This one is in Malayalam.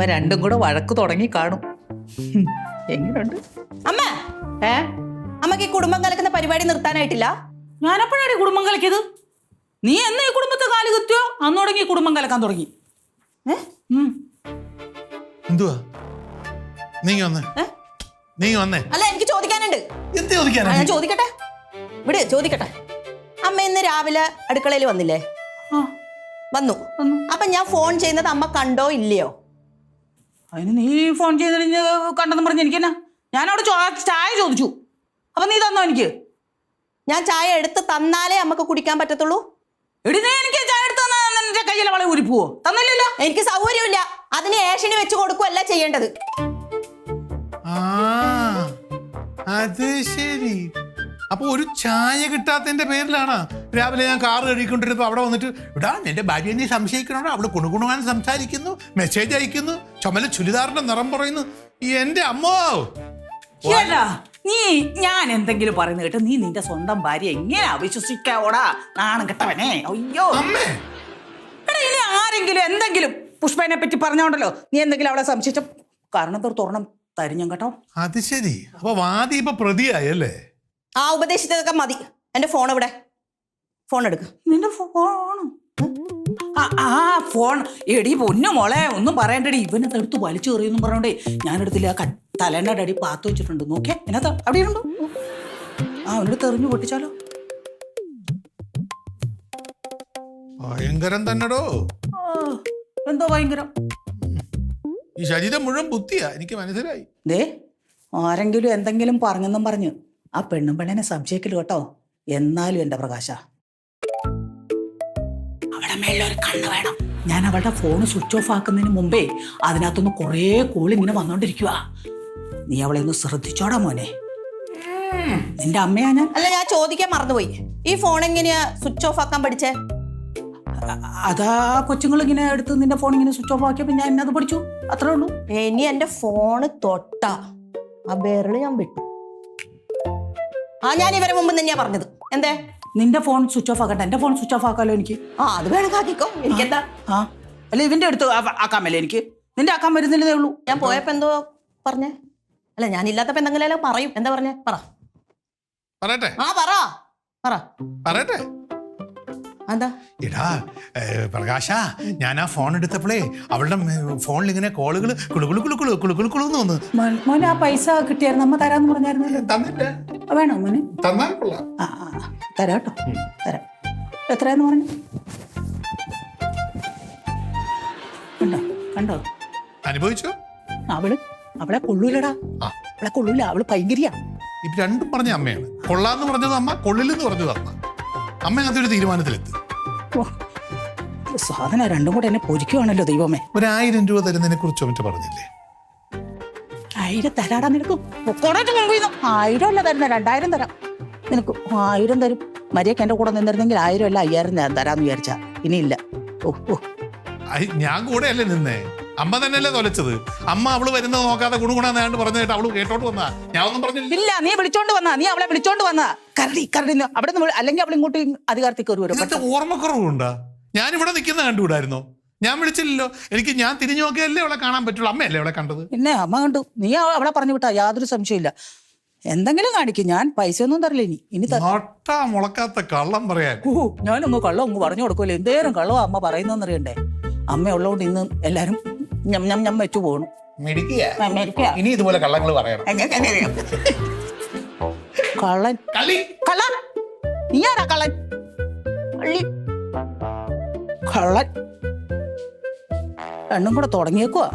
അപ്പൊ രണ്ടും കൂടെ വഴക്ക് തുടങ്ങി കാണും. എങ്ങനെയുണ്ട് അമ്മ? അമ്മക്ക് ഈ കുടുംബം കലക്കുന്ന പരിപാടി നിർത്താനായിട്ടില്ല? ഞാനെപ്പോഴാണ് കുടുംബം കലക്കിയത്? നീ എന്ന് ഈ കുടുംബത്തെ കാല് കുത്തിയോ അന്ന് തുടങ്ങി കുടുംബം കലക്കാൻ തുടങ്ങി. എന്തുവാ നീ വന്നേ? അല്ല, എനിക്ക് ചോദിക്കാനുണ്ട്. എന്ത് ചോദിക്കാനാ? ഞാൻ ചോദിക്കട്ടെ, ഇവിടെ ചോദിക്കട്ടെ. അമ്മ ഇന്ന് രാവിലെ അടുക്കളയിൽ വന്നില്ലേ? വന്നു. അപ്പൊ ഞാൻ ഫോൺ ചെയ്യുന്നത് അമ്മ കണ്ടോ ഇല്ലയോ? അതിന് നീ ഫോൺ ചെയ്ത് കണ്ടെന്ന് പറഞ്ഞ എനിക്കെന്നാ? ഞാനവിടെ ചായ ചോദിച്ചു, അപ്പൊ നീ തന്നോ എനിക്ക്? ഞാൻ ചായ എടുത്ത് തന്നാലേ അമ്മക്ക് കുടിക്കാൻ പറ്റത്തുള്ളൂ. എടി, നീ എനിക്ക് ചായ എടുത്ത് തന്നാ കയ്യിലെ വളെ ഉരിപ്പുവോ? തന്നില്ലല്ലോ. എനിക്ക് സൗകര്യമില്ല. അതിന് ഏഷണി വെച്ച് കൊടുക്കുവല്ല ചെയ്യേണ്ടത്. അത് ശരി. അപ്പൊ ഒരു ചായ കിട്ടാത്തതിന്റെ പേരിലാണ് രാവിലെ ഞാൻ കാറ് കഴുകിക്കൊണ്ടിരുന്നപ്പോ അവിടെ വന്നിട്ട് ഇടാ എന്റെ ഭാര്യ എന്നെ സംശയിക്കണോ, അവള് കുണുകുണുവാൻ സംസാരിക്കുന്നു, മെസ്സേജ് അയക്കുന്നു, ചുമല ചുരിദാറിന്റെ നിറം പറയുന്നു. എന്റെ അമ്മോ, നീ ഞാൻ എന്തെങ്കിലും പറയുന്നത് കേട്ട് നീ നിന്റെ സ്വന്തം ഭാര്യ എങ്ങനെ അവിശ്വസിക്കാവോടാ? നാണം കെട്ടവനെ. അയ്യോ അമ്മേ, ഇനി ആരെങ്കിലും എന്തെങ്കിലും പുഷ്പനെ പറ്റി പറഞ്ഞോണ്ടല്ലോ നീ എന്തെങ്കിലും അവളെ സംശയിച്ച കാരണം തുറണം തരും ഞാൻ കേട്ടോ. അത് ശരി. അപ്പൊ വാദി ഇപ്പൊ പ്രതിയായല്ലേ? ആ ഉപദേശിച്ചതൊക്കെ മതി. എന്റെ ഫോൺ എവിടെ? ഫോൺ എടുക്ക. നിന്റെ ഫോൺ? ഫോൺ എടി പൊന്നു മോളെ, ഒന്നും പറയണ്ടടി. ഇവനെ എടുത്ത് വലിച്ചു കയറിയെന്നും പറഞ്ഞോണ്ടേ ഞാനെടുത്തില്ല. തലേന്റെ അടി പാത്ത് വെച്ചിട്ടുണ്ട്. നോക്കിയേ ഇതിനകത്ത് അവിടെ ഉണ്ടോ? അവനോട് തെറിഞ്ഞു പൊട്ടിച്ചാലോ? ഭയങ്കരം തന്നെടോ. എന്തോ ഭയങ്കരം? ഈ ശരീരം മുഴുവൻ ബുദ്ധിയാ, എനിക്ക് മനസ്സിലായി. ദേ, ആരെങ്കിലും എന്തെങ്കിലും പറഞ്ഞെന്നും പറഞ്ഞ് ആ പെണ്ണും പെണ്ണിനെ സംശയിക്കല് കേട്ടോ. എന്നാലും എന്റെ പ്രകാശ, അവിടെ മേലൊരു കണ്ണ് വേണം. ഞാൻ അവളുടെ ഫോൺ സ്വിച്ച് ഓഫ് ആക്കുന്നതിന് മുമ്പേ അതിനകത്തുനിന്ന് കുറേ കോൾ ഇങ്ങനെ വന്നോണ്ടിരിക്കുക. നീ അവളെ ഒന്ന് ശ്രദ്ധിച്ചോടാ മോനെ. നിന്റെ അമ്മയാ ഞാൻ. അല്ല, ഞാൻ ചോദിക്കാൻ മറന്നുപോയി. ഈ ഫോൺ എങ്ങനെയാ സ്വിച്ച് ഓഫ് ആക്കാൻ പഠിച്ചേ? അതാ കൊച്ചുങ്ങൾ ഇങ്ങനെ എടുത്ത് നിന്റെ ഫോൺ ഇങ്ങനെ സ്വിച്ച് ഓഫ് ആക്കിയപ്പോ ഞാൻ എന്നത് പഠിച്ചു, അത്രേ ഉള്ളൂ. ഇനി എന്റെ ഫോണ് തൊട്ടാ ആ ബേറില് ഞാൻ വിട്ടു. ഞാൻ ഇവരെ മുമ്പ് തന്നെയാ പറഞ്ഞത്. എന്തേ? നിന്റെ ഫോൺ സ്വിച്ച് ഓഫ് ആക്കട്ടെ, എന്റെ ഫോൺ സ്വിച്ച് ഓഫ് ആക്കാലോ എനിക്ക്. അത് വേണം, ആക്കിക്കോ. എനിക്കെന്താ? അല്ല, ഇവന്റെ അടുത്ത് ആക്കാൻ മേലെ എനിക്ക്. നിന്റെ ആക്കാൻ വരുന്നില്ലേ ഉള്ളൂ. ഞാൻ പോയപ്പോ എന്തോ പറഞ്ഞേ? അല്ല, ഞാൻ ഇല്ലാത്തപ്പോ എന്തെങ്കിലും പറയും. എന്താ പറഞ്ഞേ? പറയട്ടെ? പറയട്ടെ. എന്താ? എടാ പ്രകാശ, ഞാൻ ആ ഫോൺ എടുത്തപ്പോഴേ അവളുടെ ഫോണിൽ ഇങ്ങനെ കോളുകൾ കുളുകുളുന്ന്. മോനെ, ആ പൈസ കിട്ടിയായിരുന്നു അമ്മ തരാന്ന് പറഞ്ഞായിരുന്നല്ലോ. തന്നിട്ട് വേണോ മോനെ? തന്നാൽ കൊള്ളാം. തരാട്ടോ, തരാം. എത്രയാന്ന് പറഞ്ഞു? കണ്ടോ? അനുഭവിച്ചോ? അവളെ കൊള്ളൂലടാ. അവളെ കൊള്ളൂല. അവള് ഭയങ്കരിയാ. ഇത് രണ്ടും പറഞ്ഞ അമ്മയാണ്. കൊള്ളാന്ന് പറഞ്ഞത് അമ്മ, കൊള്ളില്ലെന്ന് പറഞ്ഞത് അമ്മ. അമ്മ അതൊരു തീരുമാനത്തിലെത്തി. സാധനം രണ്ടും കൂടെ എന്നെ പൊരിക്കുവാണല്ലോ ദൈവമേ. 1000 രൂപ തരുന്നതിനെ കുറിച്ച് മറ്റു പറഞ്ഞില്ലേ? 1000 തരാടാ നിനക്ക്. 1000 അല്ല തരുന്ന, 2000 തരാം നിനക്ക്. 1000 തരും. മര്യാദക്ക് എന്റെ കൂടെ നിന്നിരുന്നെങ്കിൽ 1000 അല്ല 5000 ഞാൻ തരാന്ന് വിചാരിച്ചാ. ഇനിയില്ല. ഞാൻ കൂടെ അല്ലേ നിന്നേ? അമ്മ തന്നെയല്ലേ തൊലച്ചത്. അമ്മ അവള് വരുന്നത് നോക്കാതെ ഗുണഗുണാന്ന് പറഞ്ഞിട്ട് അവള് കേട്ടോട്ട് വന്നാ. ഞാൻ ഒന്നും പറഞ്ഞില്ല. ഇല്ല, നീ വിളിച്ചോണ്ട് വന്നാ. നീ അവളെ വിളിച്ചോണ്ട് വന്നാ. കരടി അവിടെ നിന്ന്. അല്ലെങ്കിൽ അവൾ ഇങ്ങോട്ട് അധികാരത്തിൽ കയറി വരും. ഓർമ്മക്കുറവുണ്ടാ? ഞാനിവിടെ നിൽക്കുന്ന കണ്ടുകൂടായിരുന്നോ? ഞാൻ വിളിച്ചില്ലല്ലോ. ഞാൻ തിരിഞ്ഞു നോക്കിയല്ലേ അവളെ കാണാൻ പറ്റുള്ളൂ. അമ്മയല്ലേ അവളെ കണ്ടത്? പിന്നെ അമ്മ കണ്ടു. നീ അവളെ പറഞ്ഞു വിട്ടാ, യാതൊരു സംശയമില്ല. എന്തെങ്കിലും കാണിക്കും. ഞാൻ പൈസ ഒന്നും തരില്ല. ഇനി മുളക്കാത്ത കള്ളം പറയാൻ ഞാനൊന്ന് കള്ളം ഒന്ന് പറഞ്ഞു കൊടുക്കൂല്ലേ. എന്തേലും കള്ളോ അമ്മ പറയുന്നറിയണ്ടേ. അമ്മ ഉള്ളതുകൊണ്ട് ഇന്ന് എല്ലാരും ഞം വെച്ചു പോകണം. ഇനി ഇതുപോലെ കള്ളങ്ങൾ പറയണം. കള്ളൻ കള്ളൻ. നീയാരാ കള്ളൻ? കള്ളൻ രണ്ടും കൂടെ തുടങ്ങിയേക്കുവാ.